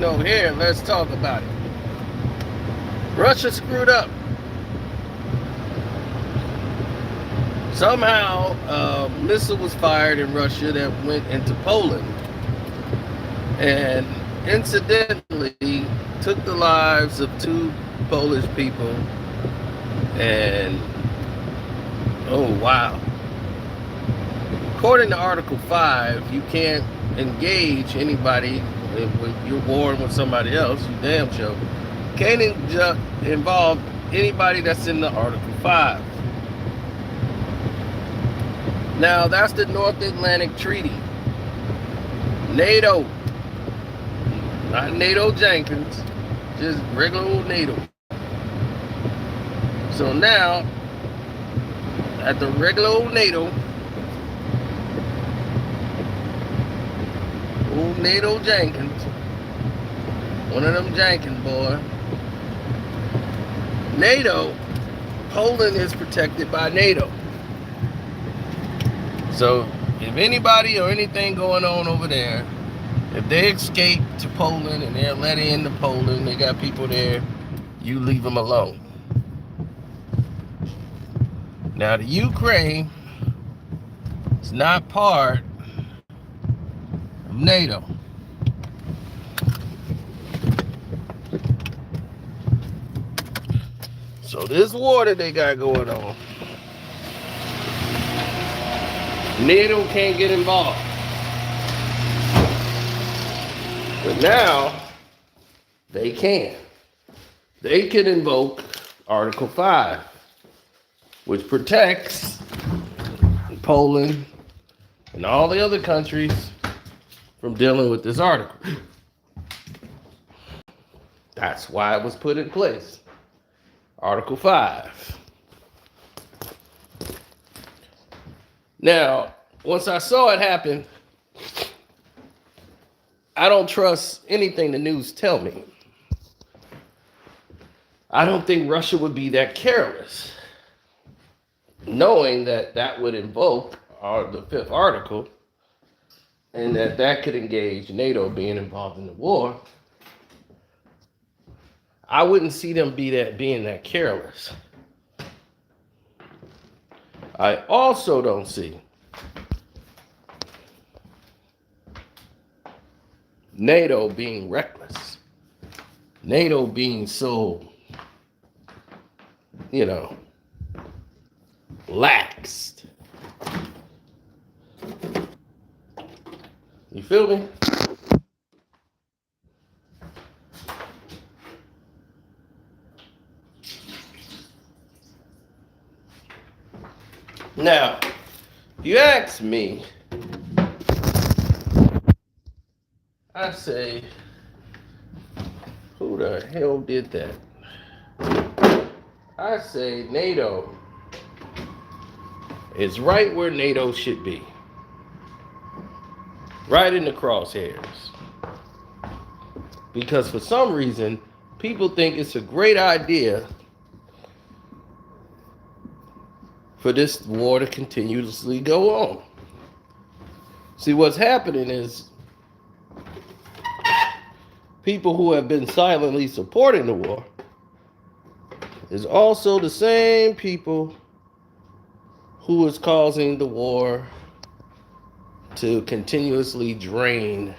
over here and let's talk about it. Russia screwed up. Somehow, a missile was fired in Russia that went into Poland and incidentally took the lives of two Polish people. And oh, wow. According to Article 5, you can't engage anybody when you're warring with somebody else. You damn sure can't involve anybody that's in the Article 5. Now, that's the North Atlantic Treaty. NATO. Not NATO Jenkins. Just regular old NATO. So now, at the regular old NATO, old NATO Jenkins, one of them Jenkins boy. NATO, Poland is protected by NATO. So if anybody or anything going on over there, if they escape to Poland and they're let into Poland, they got people there, you leave them alone. Now the Ukraine is not part of NATO. So this war that they got going on, NATO can't get involved. But now they can. They can invoke Article 5, which protects Poland and all the other countries from dealing with this article. That's why it was put in place. Article 5. Now, once I saw it happen, I don't trust anything the news tell me. I don't think Russia would be that careless, knowing that that would invoke the 5th article and that could engage NATO being involved in the war. I wouldn't see them being that careless. I also don't see NATO being reckless. NATO being so, laxed. You feel me? Now, if you ask me, I say, who the hell did that? I say NATO is right where NATO should be. Right in the crosshairs. Because for some reason, people think it's a great idea for this war to continuously go on. See, what's happening is people who have been silently supporting the war is also the same people who is causing the war to continuously drain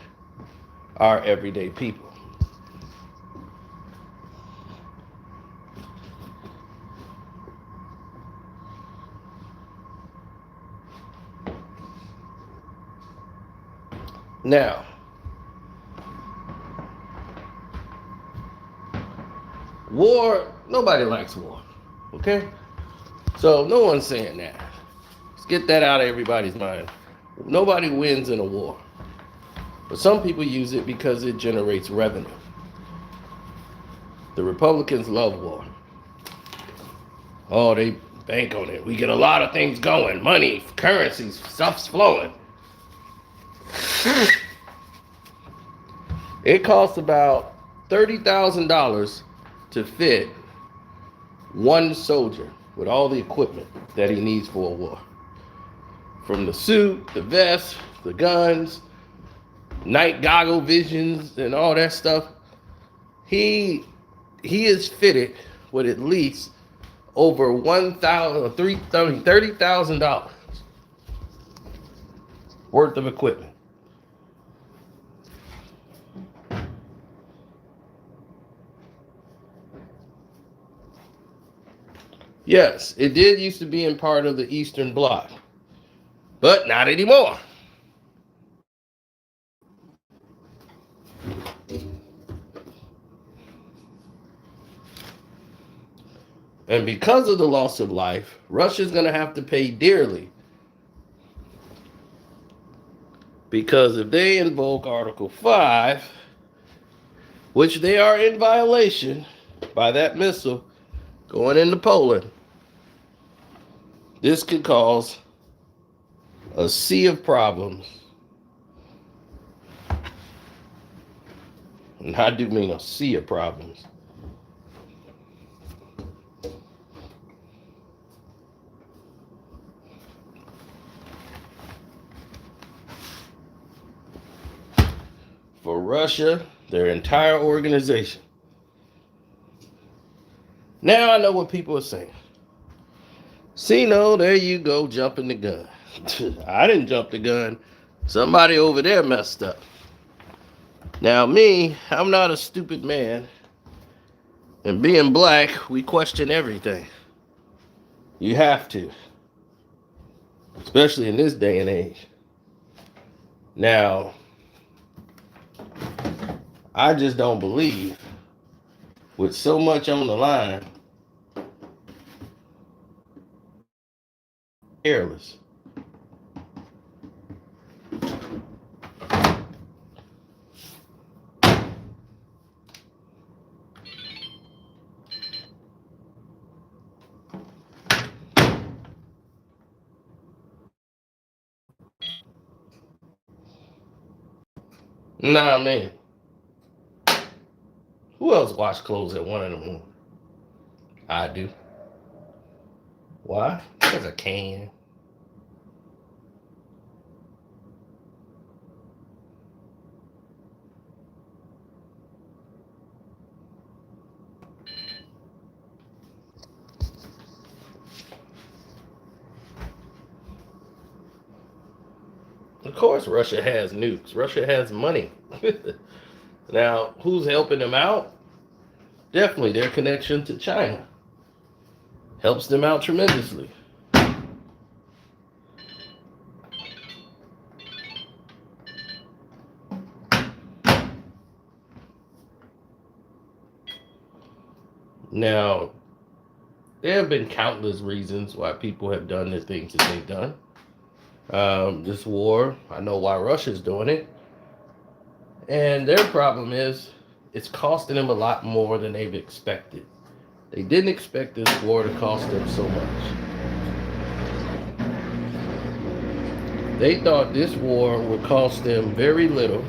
our everyday people. Now, war, nobody likes war, okay? So no one's saying that. Let's get that out of everybody's mind. Nobody wins in a war. But some people use it because it generates revenue. The Republicans love war. Oh, they bank on it. We get a lot of things going. Money, currencies, stuff's flowing. It costs about $30,000 to fit one soldier with all the equipment that he needs for a war. From the suit, the vest, the guns, night goggle visions and all that stuff. He he is fitted with at least over 1,000 or $30,000 worth of equipment. Yes, it did used to be in part of the Eastern Bloc, but not anymore. And because of the loss of life, Russia's going to have to pay dearly. Because if they invoke Article 5, which they are in violation by that missile going into Poland, this could cause a sea of problems. And I do mean a sea of problems. For Russia, their entire organization. Now I know what people are saying. See, no, there you go, jumping the gun. I didn't jump the gun. Somebody over there messed up. Now, me, I'm not a stupid man. And being black, we question everything. You have to. Especially in this day and age. Now, I just don't believe, with so much on the line, careless. Nah, man. Who else wash clothes at 1 in the morning? I do. Why? Because I can. Of course, Russia has nukes. Russia has money. Now, who's helping them out? Definitely their connection to China helps them out tremendously. Now, there have been countless reasons why people have done the things that they've done. This war, I know why Russia's doing it. And their problem is it's costing them a lot more than they've expected. They didn't expect this war to cost them so much. They thought this war would cost them very little,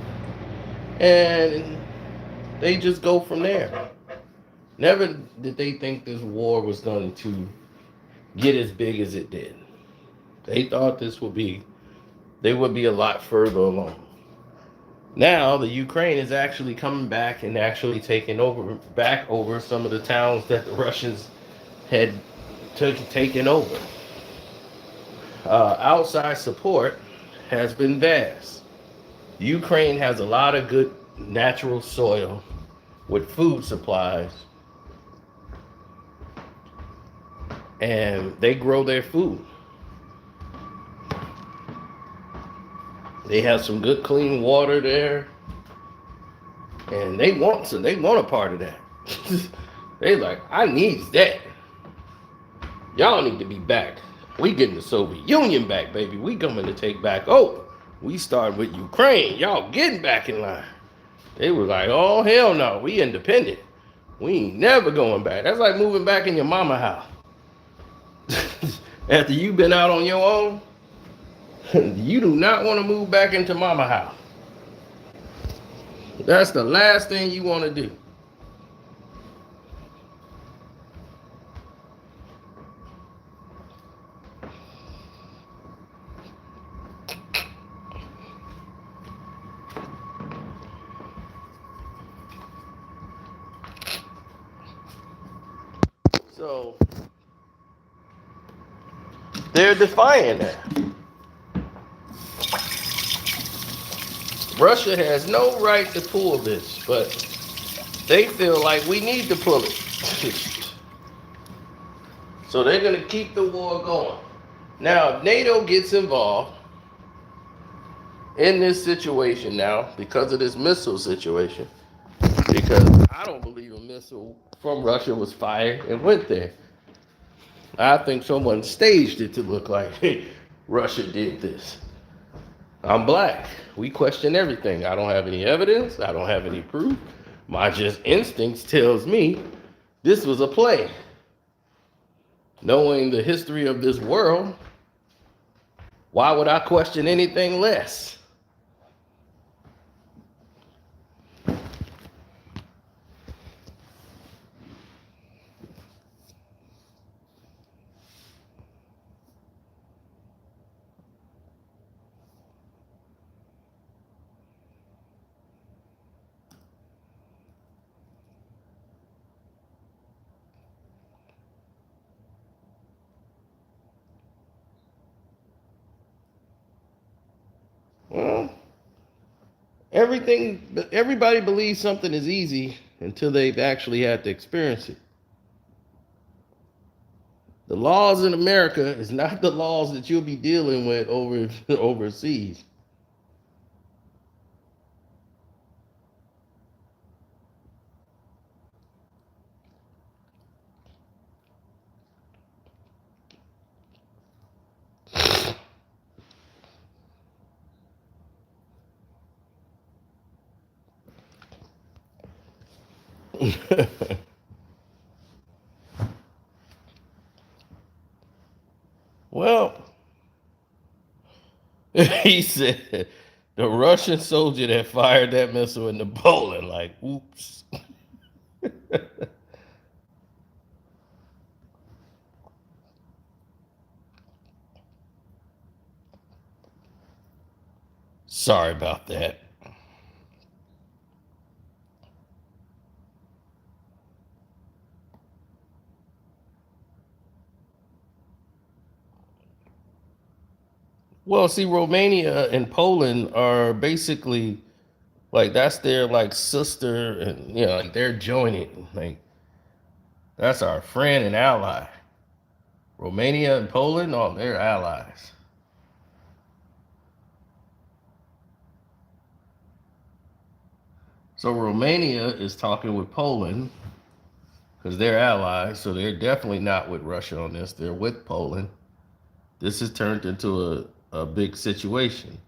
and they just go from there. Never did they think this war was going to get as big as it did. They thought they would be a lot further along. Now the Ukraine is actually coming back and actually taking over some of the towns that the Russians had taken over. Outside support has been vast. Ukraine has a lot of good natural soil with food supplies, and they grow their food. They have some good clean water there, and they want a part of that. They like, I needs that. Y'all need to be back. We getting the Soviet Union back, baby. We coming to take back over. We started with Ukraine. Y'all getting back in line. They were like, oh, hell no. We independent. We ain't never going back. That's like moving back in your mama house. After you've been out on your own, you do not want to move back into mama house. That's the last thing you want to do. So they're defying that. Russia has no right to pull this, but they feel like we need to pull it. So they're going to keep the war going. Now, if NATO gets involved in this situation now because of this missile situation, because I don't believe a missile from Russia was fired and went there. I think someone staged it to look like Russia did this. I'm black. We question everything. I don't have any evidence. I don't have any proof. My just instincts tells me this was a play. Knowing the history of this world, why would I question anything less? Well, everybody believes something is easy until they've actually had to experience it. The laws in America is not the laws that you'll be dealing with overseas. Well, he said the Russian soldier that fired that missile into Poland, like, oops. Sorry about that. Well, see, Romania and Poland are basically like that's their like sister, and like they're joining. Like that's our friend and ally. Romania and Poland, oh, they're allies. So Romania is talking with Poland because they're allies. So they're definitely not with Russia on this. They're with Poland. This has turned into a big situation.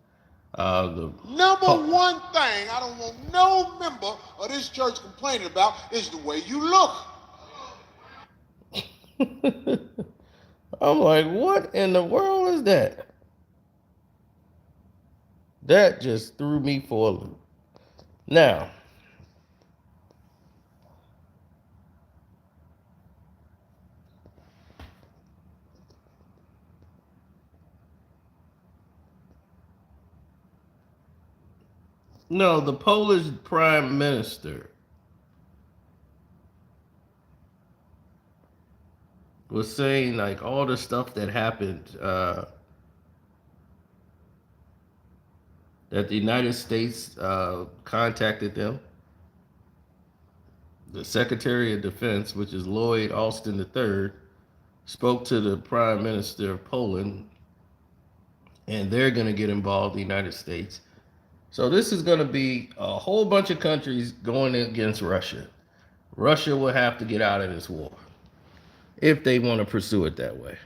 Number one thing I don't want no member of this church complaining about is the way you look. I'm like, what in the world is that? That just threw me for a loop. Now, no, the Polish prime minister was saying like all the stuff that happened, that the United States contacted them. The Secretary of Defense, which is Lloyd Austin III, spoke to the Prime Minister of Poland, and they're going to get involved, the United States. So this is going to be a whole bunch of countries going against Russia. Russia will have to get out of this war if they want to pursue it that way.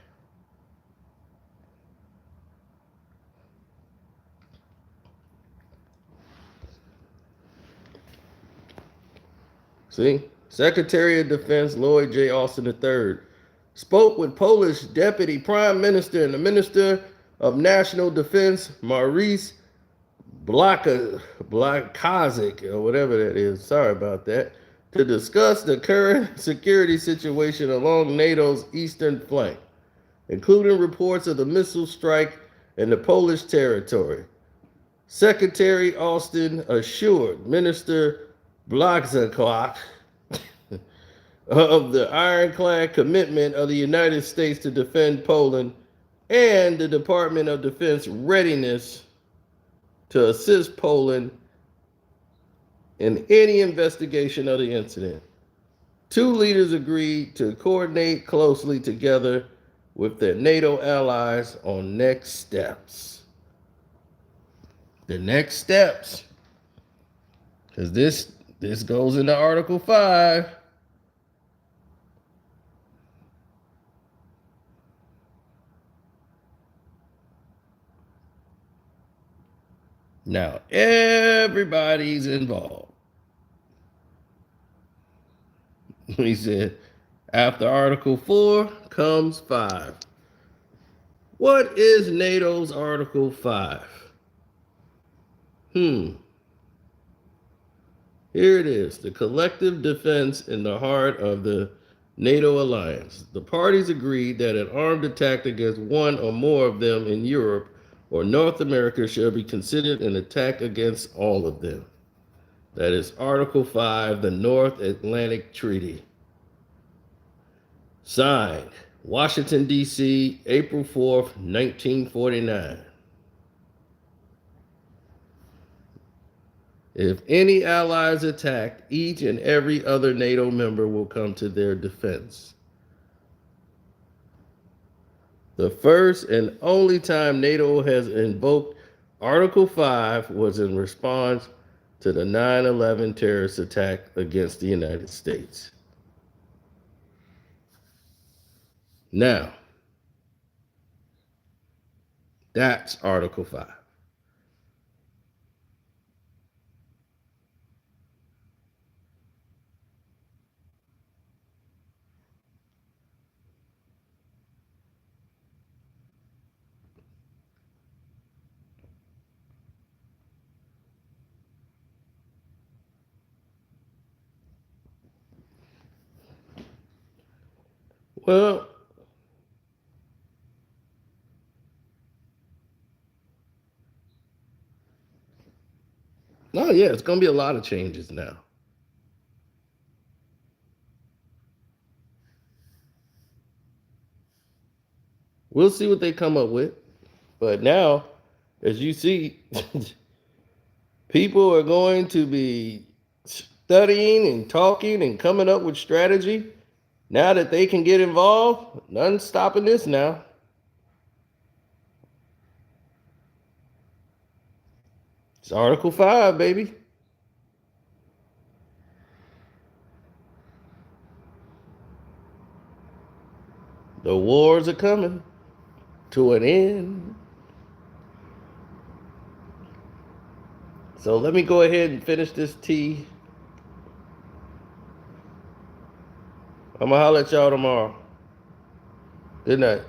See, Secretary of Defense Lloyd J. Austin III spoke with Polish Deputy Prime Minister and the Minister of National Defense, Maurice Blakazik, or whatever that is, sorry about that, to discuss the current security situation along NATO's eastern flank, including reports of the missile strike in the Polish territory. Secretary Austin assured Minister Blakazik of the ironclad commitment of the United States to defend Poland and the Department of Defense readiness to assist Poland in any investigation of the incident. Two leaders agreed to coordinate closely together with their NATO allies on next steps. The next steps, because this goes into Article 5. Now everybody's involved. He said, after Article 4 comes 5. What is NATO's Article 5? Here it is. The collective defense in the heart of the NATO alliance. The parties agreed that an armed attack against one or more of them in Europe or North America shall be considered an attack against all of them. That is Article 5, the North Atlantic Treaty. Signed, Washington, D.C., April 4th, 1949. If any ally is attacked, each and every other NATO member will come to their defense. The first and only time NATO has invoked Article 5 was in response to the 9/11 terrorist attack against the United States. Now, that's Article 5. Well, no, yeah, it's going to be a lot of changes now. We'll see what they come up with. But now, as you see, people are going to be studying and talking and coming up with strategy. Now that they can get involved, nothing's stopping this now. It's Article 5, baby. The wars are coming to an end. So let me go ahead and finish this tea. I'm going to holler at y'all tomorrow. Good night.